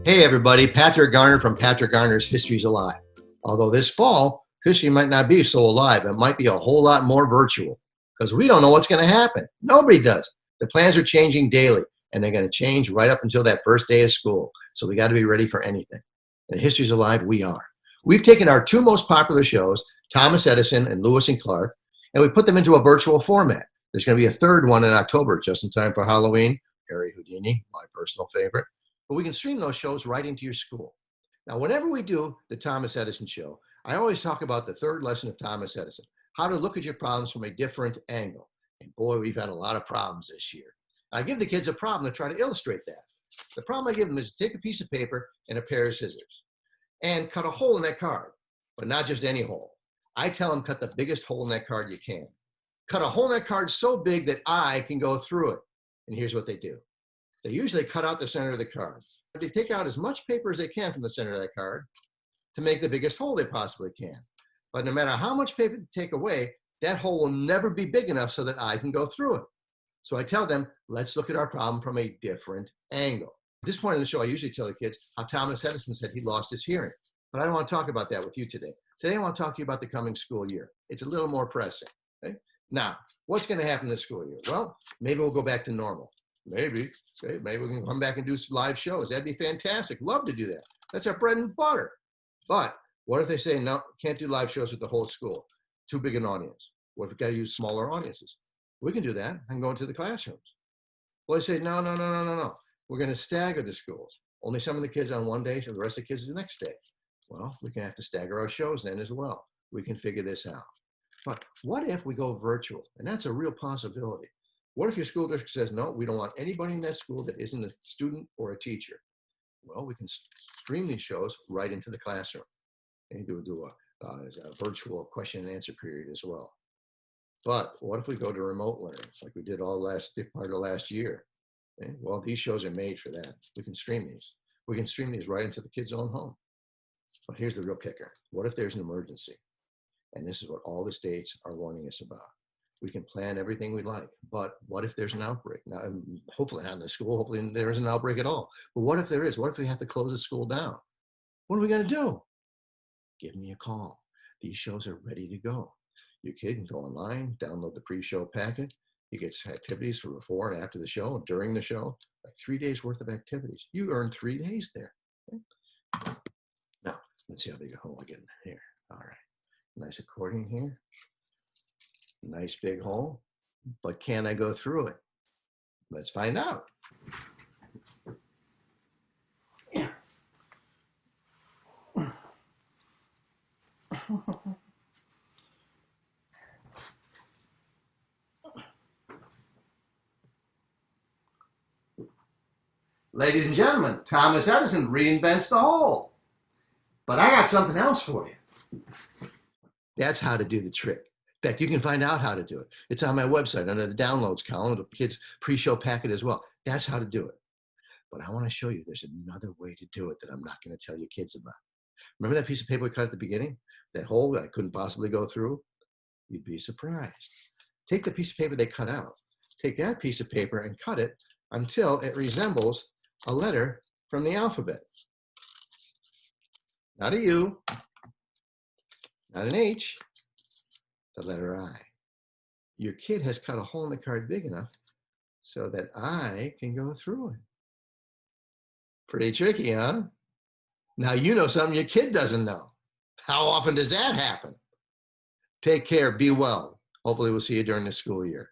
Hey everybody, Patrick Garner from Patrick Garner's History's Alive. Although this fall, history might not be so alive, it might be a whole lot more virtual because we don't know what's going to happen. Nobody does. The plans are changing daily and they're going to change right up until that first day of school. So we got to be ready for anything. And History's Alive, we are. We've taken our two most popular shows, Thomas Edison and Lewis and Clark, and we put them into a virtual format. There's going to be a third one in October, just in time for Halloween. Harry Houdini, my personal favorite. But we can stream those shows right into your school. Now, whenever we do the Thomas Edison show, I always talk about the third lesson of Thomas Edison, how to look at your problems from a different angle. And boy, we've had a lot of problems this year. I give the kids a problem to try to illustrate that. The problem I give them is take a piece of paper and a pair of scissors and cut a hole in that card, but not just any hole. I tell them cut the biggest hole in that card you can. Cut a hole in that card so big that I can go through it. And here's what they do. They usually cut out the center of the card. They take out as much paper as they can from the center of that card to make the biggest hole they possibly can. But no matter how much paper they take away, that hole will never be big enough so that I can go through it. So I tell them, let's look at our problem from a different angle. At this point in the show, I usually tell the kids how Thomas Edison said he lost his hearing. But I don't want to talk about that with you today. Today, I want to talk to you about the coming school year. It's a little more pressing. Okay? Now, what's going to happen this school year? Well, maybe we'll go back to normal. Maybe. Okay, maybe we can come back and do live shows. That'd be fantastic. Love to do that. That's our bread and butter. But what if they say, no, can't do live shows with the whole school? Too big an audience. What if we got to use smaller audiences? We can do that and go into the classrooms. Well, they say, no. We're going to stagger the schools. Only some of the kids on one day, so the rest of the kids the next day. Well, we can have to stagger our shows then as well. We can figure this out. But what if we go virtual? And that's a real possibility. What if your school district says, no, we don't want anybody in that school that isn't a student or a teacher? Well, we can stream these shows right into the classroom and do a virtual question and answer period as well. But what if we go to remote learning, like we did all part of last year? Okay? Well, these shows are made for that. We can stream these. We can stream these right into the kid's own home. But here's the real kicker. What if there's an emergency? And this is what all the states are warning us about. We can plan everything we like, but what if there's an outbreak? Now, hopefully not in the school, hopefully there isn't an outbreak at all. But what if there is? What if we have to close the school down? What are we gonna do? Give me a call. These shows are ready to go. Your kid can go online, download the pre-show packet. He gets activities for before and after the show, during the show, like 3 days worth of activities. You earn 3 days there. Okay? Now, let's see how big a hole I get in here. All right, nice accordion here. Nice big hole, but can I go through it? Let's find out. Ladies and gentlemen, Thomas Edison reinvents the hole. But I got something else for you. That's how to do the trick. In fact, you can find out how to do it. It's on my website under the downloads column, the kids pre-show packet as well. That's how to do it. But I want to show you there's another way to do it that I'm not going to tell your kids about. Remember that piece of paper we cut at the beginning? That hole that I couldn't possibly go through? You'd be surprised. Take the piece of paper they cut out. Take that piece of paper and cut it until it resembles a letter from the alphabet. Not a U, not an H, the letter I. Your kid has cut a hole in the card big enough so that I can go through it. Pretty tricky, huh? Now you know something your kid doesn't know. How often does that happen? Take care, be well. Hopefully we'll see you during the school year.